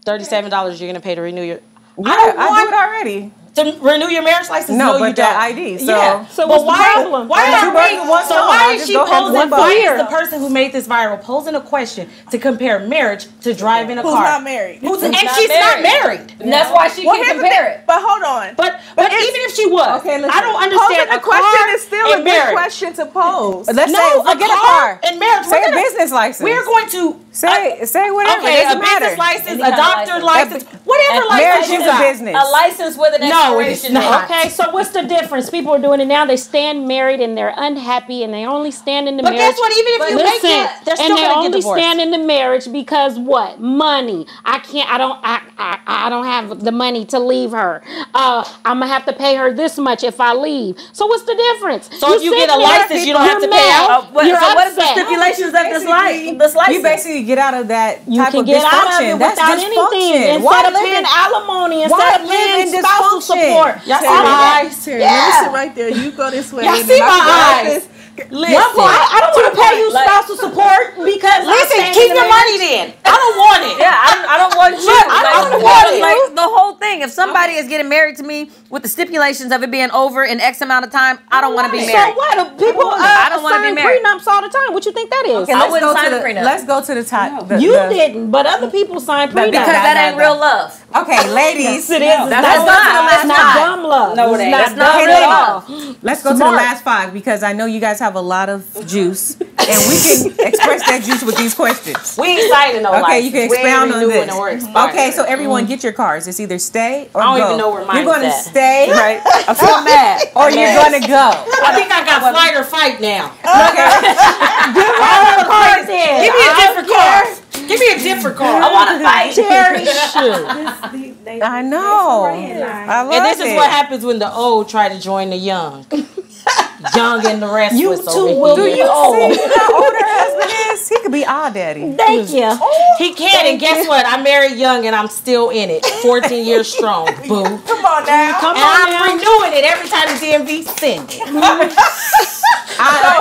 [SPEAKER 6] $37 you're going to pay to renew your...
[SPEAKER 1] Yeah, I do it already.
[SPEAKER 6] To renew your marriage license?
[SPEAKER 1] No,
[SPEAKER 6] you
[SPEAKER 1] but
[SPEAKER 6] don't.
[SPEAKER 1] that ID. So,
[SPEAKER 6] Yeah.
[SPEAKER 4] So
[SPEAKER 6] But
[SPEAKER 4] what's the problem?
[SPEAKER 6] Why
[SPEAKER 1] Two
[SPEAKER 6] are
[SPEAKER 1] birds with one stone.
[SPEAKER 6] why
[SPEAKER 1] I'll
[SPEAKER 6] is
[SPEAKER 1] just
[SPEAKER 6] she
[SPEAKER 1] go ahead and
[SPEAKER 6] posing?
[SPEAKER 1] flip
[SPEAKER 6] Why
[SPEAKER 1] up.
[SPEAKER 6] is the person who made this viral posing a question to compare marriage to driving a car?
[SPEAKER 5] Who's not married?
[SPEAKER 6] And she's not married.
[SPEAKER 7] And that's why she can compare it.
[SPEAKER 5] But hold on.
[SPEAKER 6] But even if she was,
[SPEAKER 1] Okay, listen.
[SPEAKER 6] I don't understand.
[SPEAKER 5] Posing the
[SPEAKER 6] a car
[SPEAKER 5] question is still a
[SPEAKER 6] and
[SPEAKER 5] good
[SPEAKER 6] marriage.
[SPEAKER 5] question to pose.
[SPEAKER 1] let's
[SPEAKER 6] No,
[SPEAKER 1] say, forget a car.
[SPEAKER 6] and marriage.
[SPEAKER 1] Say a business license.
[SPEAKER 6] We're going to
[SPEAKER 1] say whatever.
[SPEAKER 6] okay,
[SPEAKER 1] it doesn't
[SPEAKER 6] a business
[SPEAKER 1] matter.
[SPEAKER 6] license,
[SPEAKER 7] Any
[SPEAKER 6] a
[SPEAKER 7] kind of
[SPEAKER 6] doctor's
[SPEAKER 7] license.
[SPEAKER 6] license, whatever
[SPEAKER 1] Marriage
[SPEAKER 6] license
[SPEAKER 1] is
[SPEAKER 6] you
[SPEAKER 1] a
[SPEAKER 6] got.
[SPEAKER 1] business.
[SPEAKER 7] A license with an
[SPEAKER 6] No, it is
[SPEAKER 7] expiration
[SPEAKER 6] not.
[SPEAKER 7] date.
[SPEAKER 4] Okay, so what's the difference? People are doing it now. They stand married and they're unhappy and they only stand in the
[SPEAKER 6] But
[SPEAKER 4] marriage.
[SPEAKER 6] guess what? Even if you make
[SPEAKER 4] Listen,
[SPEAKER 6] it, they're still
[SPEAKER 4] and they
[SPEAKER 6] going to get
[SPEAKER 4] only
[SPEAKER 6] divorced.
[SPEAKER 4] stand in the marriage because what? Money. I don't have the money to leave her. I'm gonna have to pay her this much if I leave. So what's the difference?
[SPEAKER 6] So if you
[SPEAKER 4] sit
[SPEAKER 6] get a
[SPEAKER 4] there,
[SPEAKER 6] license, you don't have to
[SPEAKER 4] you're
[SPEAKER 6] pay
[SPEAKER 4] mad,
[SPEAKER 6] out.
[SPEAKER 4] You're
[SPEAKER 7] So what is the
[SPEAKER 4] upset.
[SPEAKER 7] stipulations of this license?
[SPEAKER 1] You basically get out of that
[SPEAKER 4] You
[SPEAKER 1] type
[SPEAKER 4] can
[SPEAKER 1] of
[SPEAKER 4] get out of
[SPEAKER 1] dysfunction.
[SPEAKER 4] it
[SPEAKER 1] That's
[SPEAKER 4] without
[SPEAKER 1] dysfunction.
[SPEAKER 4] anything.
[SPEAKER 1] Why
[SPEAKER 4] Instead of
[SPEAKER 1] live
[SPEAKER 4] paying
[SPEAKER 1] in-
[SPEAKER 4] alimony,
[SPEAKER 1] Why
[SPEAKER 4] instead of
[SPEAKER 1] live
[SPEAKER 4] paying
[SPEAKER 1] in
[SPEAKER 4] spousal
[SPEAKER 1] dysfunction?
[SPEAKER 4] support.
[SPEAKER 6] Y'all see
[SPEAKER 5] All
[SPEAKER 6] my
[SPEAKER 5] right,
[SPEAKER 6] eyes?
[SPEAKER 5] Terry, let me sit right there. You go this way.
[SPEAKER 6] Y'all
[SPEAKER 5] and
[SPEAKER 6] see
[SPEAKER 5] then
[SPEAKER 6] my
[SPEAKER 5] I can go like
[SPEAKER 6] eyes?
[SPEAKER 5] this.
[SPEAKER 8] Listen,
[SPEAKER 9] I don't want to pay you spousal support because
[SPEAKER 8] keep your money then. I don't want it.
[SPEAKER 3] Yeah, I don't want you.
[SPEAKER 8] I don't want it.
[SPEAKER 3] Like the whole thing. If somebody is getting married to me with the stipulations of it being over in X amount of time, I don't want to be married.
[SPEAKER 4] So what? People
[SPEAKER 3] I don't wanna be
[SPEAKER 4] sign
[SPEAKER 3] married.
[SPEAKER 4] prenups all the time. What you think that is?
[SPEAKER 1] Okay,
[SPEAKER 3] I wouldn't sign
[SPEAKER 1] to
[SPEAKER 3] a prenup.
[SPEAKER 1] Let's go to the top.
[SPEAKER 4] You didn't, but other people sign prenups.
[SPEAKER 3] Because that ain't real love.
[SPEAKER 1] Okay, ladies.
[SPEAKER 4] It is.
[SPEAKER 3] That's not.
[SPEAKER 4] It's not dumb love.
[SPEAKER 9] No, it ain't.
[SPEAKER 3] That's not
[SPEAKER 1] Okay,
[SPEAKER 3] real
[SPEAKER 1] ladies.
[SPEAKER 3] love.
[SPEAKER 1] Let's go to the last 5 because I know you guys have a lot of juice and we can express that juice with these questions.
[SPEAKER 8] We ain't signing no
[SPEAKER 1] Okay,
[SPEAKER 8] license.
[SPEAKER 1] you can
[SPEAKER 8] We ain't
[SPEAKER 1] expound on
[SPEAKER 8] renewing
[SPEAKER 1] this.
[SPEAKER 8] or expiring.
[SPEAKER 1] Okay, so everyone get your cards. It's either stay or go.
[SPEAKER 8] I don't even know where mine's
[SPEAKER 1] You're going to
[SPEAKER 8] at.
[SPEAKER 1] stay
[SPEAKER 3] Right.
[SPEAKER 1] I'm so mad. Or you're going to go.
[SPEAKER 8] I think I got flight or fight now.
[SPEAKER 1] Okay.
[SPEAKER 8] Give me a different card. Give me a different card. I want to fight.
[SPEAKER 4] Cherry shoe.
[SPEAKER 1] I know. I love
[SPEAKER 8] And this is
[SPEAKER 1] it.
[SPEAKER 8] what happens when the old try to join the young. Young and the restless.
[SPEAKER 4] You
[SPEAKER 8] over
[SPEAKER 4] too will
[SPEAKER 8] here.
[SPEAKER 4] be old.
[SPEAKER 1] How old her husband is? He could be our daddy.
[SPEAKER 4] Thank you.
[SPEAKER 8] He can, and guess what? I married young, and I'm still in it. 14 years strong, boo.
[SPEAKER 9] Come on now.
[SPEAKER 4] Come
[SPEAKER 8] And
[SPEAKER 4] on
[SPEAKER 8] I'm
[SPEAKER 4] now.
[SPEAKER 8] renewing it every time the DMV send it.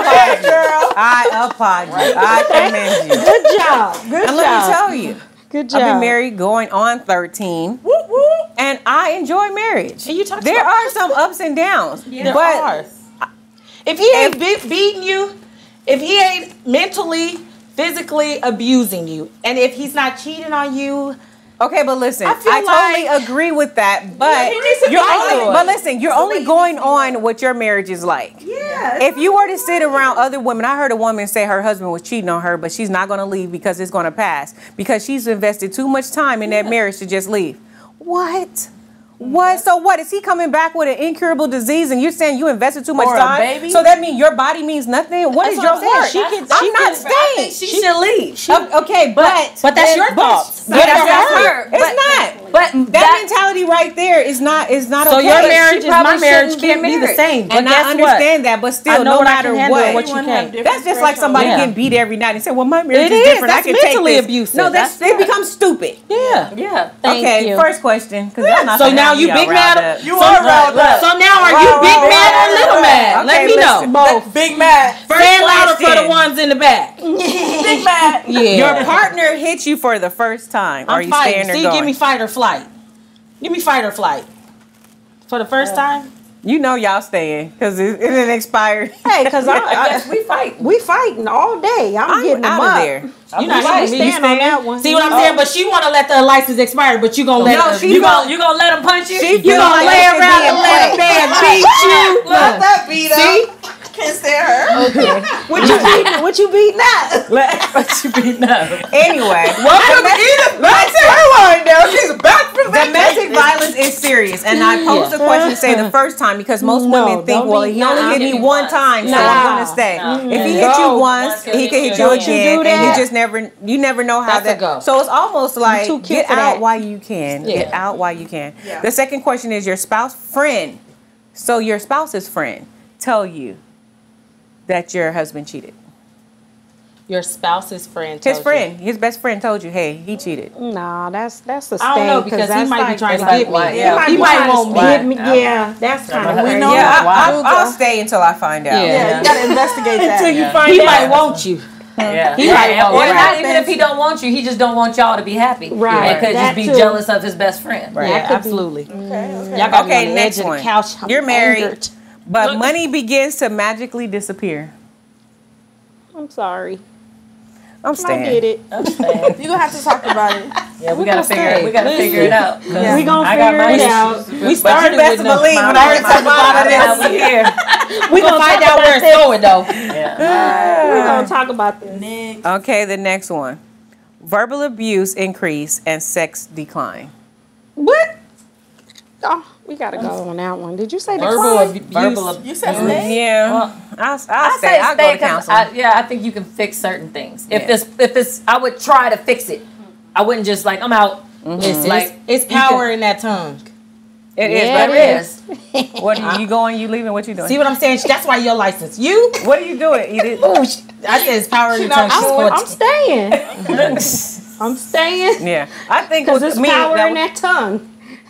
[SPEAKER 1] I applaud you. I commend you.
[SPEAKER 4] Good job. Good
[SPEAKER 1] And let me
[SPEAKER 4] job.
[SPEAKER 1] tell you,
[SPEAKER 4] Good job.
[SPEAKER 1] I've been married going on 13. And I enjoy marriage.
[SPEAKER 8] And you talked
[SPEAKER 1] there
[SPEAKER 8] about
[SPEAKER 1] are some ups and downs.
[SPEAKER 8] There
[SPEAKER 1] but
[SPEAKER 8] are. If he ain't beating you, if he ain't mentally, physically abusing you, and if he's not cheating on you,
[SPEAKER 1] okay, but listen,
[SPEAKER 8] I feel
[SPEAKER 1] I totally agree with that. But you're only going on what your marriage is like.
[SPEAKER 9] Yeah.
[SPEAKER 1] If you were to sit around other women, I heard a woman say her husband was cheating on her, but she's not going to leave because it's going to pass because she's invested too much time in that marriage to just leave. What? What? So what? Is he coming back with an incurable disease and you're saying you invested too much
[SPEAKER 9] Or a
[SPEAKER 1] time?
[SPEAKER 9] baby?
[SPEAKER 1] So that means your body means nothing? What is your heart? I'm not staying.
[SPEAKER 3] She should leave.
[SPEAKER 1] Okay, but
[SPEAKER 8] that's your fault.
[SPEAKER 1] But
[SPEAKER 3] that's
[SPEAKER 1] that's
[SPEAKER 3] her.
[SPEAKER 1] It's not.
[SPEAKER 3] But
[SPEAKER 1] That mentality right there is not
[SPEAKER 8] so
[SPEAKER 1] okay.
[SPEAKER 8] your marriage
[SPEAKER 3] she
[SPEAKER 8] is my
[SPEAKER 3] probably
[SPEAKER 8] marriage
[SPEAKER 3] shouldn't
[SPEAKER 8] can't
[SPEAKER 3] get
[SPEAKER 8] be the
[SPEAKER 3] married.
[SPEAKER 8] same. But
[SPEAKER 1] And
[SPEAKER 8] guess
[SPEAKER 1] I understand that, but
[SPEAKER 8] I
[SPEAKER 1] still,
[SPEAKER 8] know
[SPEAKER 1] no
[SPEAKER 8] what I
[SPEAKER 1] matter
[SPEAKER 8] can handle and
[SPEAKER 1] what,
[SPEAKER 8] what you can't.
[SPEAKER 1] that's just like somebody
[SPEAKER 8] Yeah.
[SPEAKER 1] getting beat every night and say, "Well, my marriage
[SPEAKER 8] It
[SPEAKER 1] is
[SPEAKER 8] is.
[SPEAKER 1] different.
[SPEAKER 8] That's
[SPEAKER 1] I can take
[SPEAKER 8] mentally
[SPEAKER 1] this."
[SPEAKER 8] abusive.
[SPEAKER 1] No, it becomes stupid.
[SPEAKER 8] Yeah.
[SPEAKER 3] Yeah.
[SPEAKER 1] Okay,
[SPEAKER 4] you.
[SPEAKER 1] first question, because y'all not.
[SPEAKER 8] So
[SPEAKER 1] gonna
[SPEAKER 8] now
[SPEAKER 1] have
[SPEAKER 8] you
[SPEAKER 1] me
[SPEAKER 8] big
[SPEAKER 1] all
[SPEAKER 8] mad?
[SPEAKER 1] riled up.
[SPEAKER 9] You are riled up.
[SPEAKER 8] So now are you big mad or little mad?
[SPEAKER 1] Okay,
[SPEAKER 8] Let me
[SPEAKER 1] listen.
[SPEAKER 8] know.
[SPEAKER 1] Both.
[SPEAKER 9] Big mad.
[SPEAKER 8] Stand louder for
[SPEAKER 1] question.
[SPEAKER 8] the ones in the back.
[SPEAKER 9] Big mad.
[SPEAKER 8] Yeah.
[SPEAKER 1] Your partner hits you for the first time. Are
[SPEAKER 8] I'm
[SPEAKER 1] you
[SPEAKER 8] fighting.
[SPEAKER 1] staying or
[SPEAKER 8] See,
[SPEAKER 1] going?
[SPEAKER 8] give me fight or flight. Give me fight or flight. For the first time?
[SPEAKER 1] You know y'all staying because it didn't expire.
[SPEAKER 4] Hey, because
[SPEAKER 3] We fight.
[SPEAKER 4] we fighting all day. I'm getting
[SPEAKER 1] out
[SPEAKER 4] them
[SPEAKER 1] of
[SPEAKER 4] up.
[SPEAKER 1] there.
[SPEAKER 8] You're not
[SPEAKER 4] I
[SPEAKER 8] shooting me. You
[SPEAKER 4] stand on that one.
[SPEAKER 8] See what I'm saying? But she want to let the license expire, but you gonna let
[SPEAKER 1] No,
[SPEAKER 8] her.
[SPEAKER 1] she
[SPEAKER 8] You
[SPEAKER 1] gonna-
[SPEAKER 3] You gonna let him punch you?
[SPEAKER 1] She
[SPEAKER 8] you gonna lay around and let a man beat you?
[SPEAKER 9] Let that beat up.
[SPEAKER 8] See?
[SPEAKER 9] Can't stand her.
[SPEAKER 4] What you beating up?
[SPEAKER 1] What you beating up? Anyway,
[SPEAKER 9] Welcome to Edith. Back to her line now. She's back from
[SPEAKER 1] domestic violence is serious, and I posed the question say the first time because most women think, well, he only hit me one time, so I'm gonna stay. If he hit you once, he can hit you again, and you never know how
[SPEAKER 8] That's a
[SPEAKER 1] that
[SPEAKER 8] go.
[SPEAKER 1] So it's almost like
[SPEAKER 4] too cute
[SPEAKER 1] get
[SPEAKER 4] for
[SPEAKER 1] out
[SPEAKER 4] that.
[SPEAKER 1] while you can.
[SPEAKER 8] Yeah.
[SPEAKER 1] Get out while you can.
[SPEAKER 9] Yeah.
[SPEAKER 1] The second question is your spouse friend. So your spouse's friend tell you that your husband cheated.
[SPEAKER 8] Your spouse's friend.
[SPEAKER 1] His friend, his best friend told you, hey, he cheated.
[SPEAKER 4] No, that's a stay.
[SPEAKER 8] I don't know because he
[SPEAKER 4] that's
[SPEAKER 8] might be
[SPEAKER 4] like-
[SPEAKER 8] trying to
[SPEAKER 3] like
[SPEAKER 8] get me.
[SPEAKER 3] what?
[SPEAKER 8] Yeah. He
[SPEAKER 4] be
[SPEAKER 8] might
[SPEAKER 4] trying to
[SPEAKER 8] want me.
[SPEAKER 4] get me. Yeah, that's kind of crazy.
[SPEAKER 9] know
[SPEAKER 1] Yeah,
[SPEAKER 9] that.
[SPEAKER 1] I'll stay until I find out.
[SPEAKER 8] Yeah.
[SPEAKER 9] You gotta investigate that.
[SPEAKER 4] Until you find
[SPEAKER 8] He
[SPEAKER 4] out.
[SPEAKER 8] might want you.
[SPEAKER 3] Yeah.
[SPEAKER 8] He might want
[SPEAKER 3] Or
[SPEAKER 8] you.
[SPEAKER 3] not even if he don't want you, he just don't want y'all to be happy.
[SPEAKER 4] Right.
[SPEAKER 3] And could
[SPEAKER 4] That
[SPEAKER 3] just be
[SPEAKER 4] too.
[SPEAKER 3] jealous of his best friend.
[SPEAKER 1] Right.
[SPEAKER 8] Yeah,
[SPEAKER 4] could be.
[SPEAKER 8] absolutely.
[SPEAKER 9] Okay.
[SPEAKER 8] Y'all got me
[SPEAKER 1] Okay,
[SPEAKER 8] on the
[SPEAKER 1] next
[SPEAKER 8] edge of
[SPEAKER 1] one.
[SPEAKER 8] the couch. I'm
[SPEAKER 1] You're married,
[SPEAKER 8] angered.
[SPEAKER 1] but money begins to magically disappear.
[SPEAKER 4] I'm sorry.
[SPEAKER 1] I'm
[SPEAKER 4] I
[SPEAKER 1] staying.
[SPEAKER 4] get it.
[SPEAKER 9] You're gonna have to talk about it.
[SPEAKER 3] Yeah, we gotta figure it out.
[SPEAKER 9] Yeah.
[SPEAKER 4] We gonna
[SPEAKER 3] I got
[SPEAKER 4] figure
[SPEAKER 3] my
[SPEAKER 4] it out.
[SPEAKER 3] issues.
[SPEAKER 8] We started
[SPEAKER 1] best
[SPEAKER 8] with
[SPEAKER 1] to
[SPEAKER 8] no-
[SPEAKER 1] believe when I heard something about
[SPEAKER 3] Out here.
[SPEAKER 8] We gonna find out where it's going though.
[SPEAKER 4] We're gonna talk about this.
[SPEAKER 9] Next.
[SPEAKER 1] Okay, the next one. Verbal abuse increase and sex decline.
[SPEAKER 4] What? Oh, we gotta go on that one. Did you say the
[SPEAKER 8] Verbal abuse.
[SPEAKER 3] Verbal
[SPEAKER 9] You said stay.
[SPEAKER 1] Yeah,
[SPEAKER 3] Well,
[SPEAKER 1] I'll
[SPEAKER 3] I
[SPEAKER 1] stay.
[SPEAKER 3] say
[SPEAKER 1] I'll
[SPEAKER 3] stay
[SPEAKER 1] go to
[SPEAKER 3] 'cause
[SPEAKER 1] counseling.
[SPEAKER 3] I think you can fix certain things. If this, I would try to fix it. I wouldn't just like I'm out.
[SPEAKER 8] Listen,
[SPEAKER 3] Like,
[SPEAKER 8] it's
[SPEAKER 3] you
[SPEAKER 8] power
[SPEAKER 3] can-
[SPEAKER 8] in that tongue.
[SPEAKER 1] It is.
[SPEAKER 3] There
[SPEAKER 1] But
[SPEAKER 3] is.
[SPEAKER 1] what are you going? You leaving? What you doing?
[SPEAKER 8] See what I'm saying? That's why your license. You?
[SPEAKER 1] What are you doing? You did-
[SPEAKER 8] Ooh, I said it's power in the tongue. She's
[SPEAKER 4] I'm staying. I'm staying.
[SPEAKER 1] yeah, I think
[SPEAKER 4] Because there's
[SPEAKER 1] me,
[SPEAKER 4] power
[SPEAKER 1] that
[SPEAKER 4] in that tongue.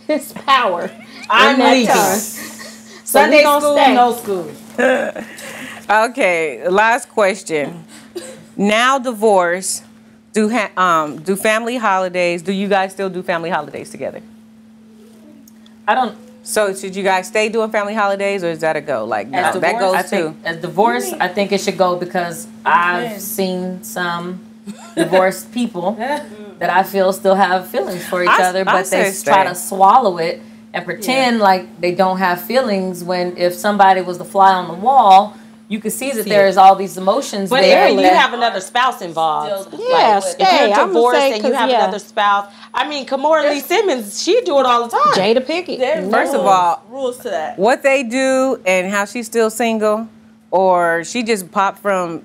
[SPEAKER 4] It's power.
[SPEAKER 8] I'm
[SPEAKER 4] in that
[SPEAKER 8] leaving.
[SPEAKER 4] tongue.
[SPEAKER 8] Sunday
[SPEAKER 4] gonna
[SPEAKER 8] school,
[SPEAKER 4] stay.
[SPEAKER 8] no school.
[SPEAKER 1] Okay, last question. Now divorced, do family holidays, do you guys still do family holidays together?
[SPEAKER 3] I don't.
[SPEAKER 1] So should you guys stay doing family holidays, or is that a go? Like, no, that goes too.
[SPEAKER 3] As divorce, I think it should go because I've seen some divorced people that I feel still have feelings for each other, but they try to swallow it and pretend like they don't have feelings when if somebody was the fly on the wall, you could see that there is all these emotions
[SPEAKER 8] but
[SPEAKER 3] there.
[SPEAKER 8] But if you have another spouse involved.
[SPEAKER 4] Yeah,
[SPEAKER 8] like, if you're divorced and you have another spouse. I mean, Kimora Lee Simmons, she do it all the time.
[SPEAKER 4] Jada Pinkett.
[SPEAKER 1] First of all,
[SPEAKER 9] rules to that.
[SPEAKER 1] What they do and how she's still single, or she just popped from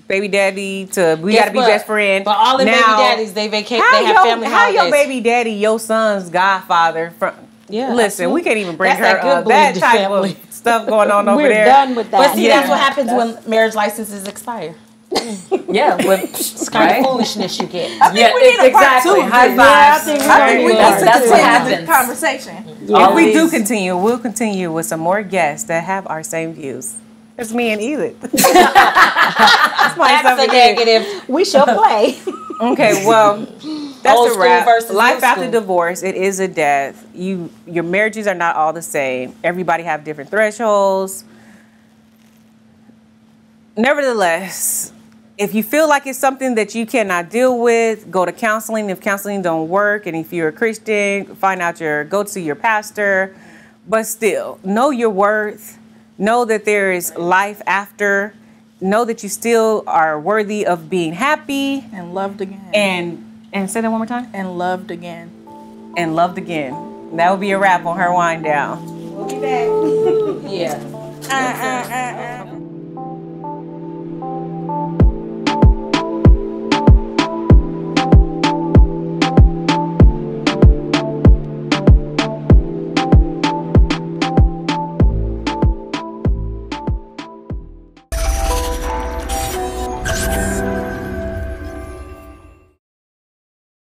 [SPEAKER 1] baby daddy to we gotta be best friend.
[SPEAKER 8] But all the baby daddies, they vacate. They have family holidays.
[SPEAKER 1] How your baby daddy, your son's godfather from?
[SPEAKER 8] Yeah,
[SPEAKER 1] listen, we can't even bring
[SPEAKER 8] that's
[SPEAKER 1] her up. That type
[SPEAKER 8] family.
[SPEAKER 1] of stuff going on over there.
[SPEAKER 4] We're done with that.
[SPEAKER 8] But see, that's what happens when marriage licenses expire.
[SPEAKER 3] Yeah,
[SPEAKER 8] it's kind of foolishness you get.
[SPEAKER 9] I think we need a part two.
[SPEAKER 3] High fives.
[SPEAKER 9] I think we need to
[SPEAKER 3] That's what
[SPEAKER 9] continue
[SPEAKER 3] happens.
[SPEAKER 9] the conversation.
[SPEAKER 1] If we do continue, we'll continue with some more guests that have our same views. It's me and Elith.
[SPEAKER 8] That's a negative.
[SPEAKER 4] We shall play.
[SPEAKER 1] Okay, well, that's
[SPEAKER 8] Old
[SPEAKER 1] a
[SPEAKER 8] school
[SPEAKER 1] wrap.
[SPEAKER 8] versus
[SPEAKER 1] Life
[SPEAKER 8] new
[SPEAKER 1] after
[SPEAKER 8] school.
[SPEAKER 1] divorce, it is a death. Your marriages are not all the same. Everybody have different thresholds. Nevertheless, if you feel like it's something that you cannot deal with, go to counseling. If counseling don't work, and if you're a Christian, go to your pastor. But still, know your worth. Know that there is life after. Know that you still are worthy of being happy
[SPEAKER 5] And loved again.
[SPEAKER 1] and say that one more time.
[SPEAKER 5] And loved again.
[SPEAKER 1] And loved again. That will be a wrap on her wind down.
[SPEAKER 9] We'll be back.
[SPEAKER 3] Yeah.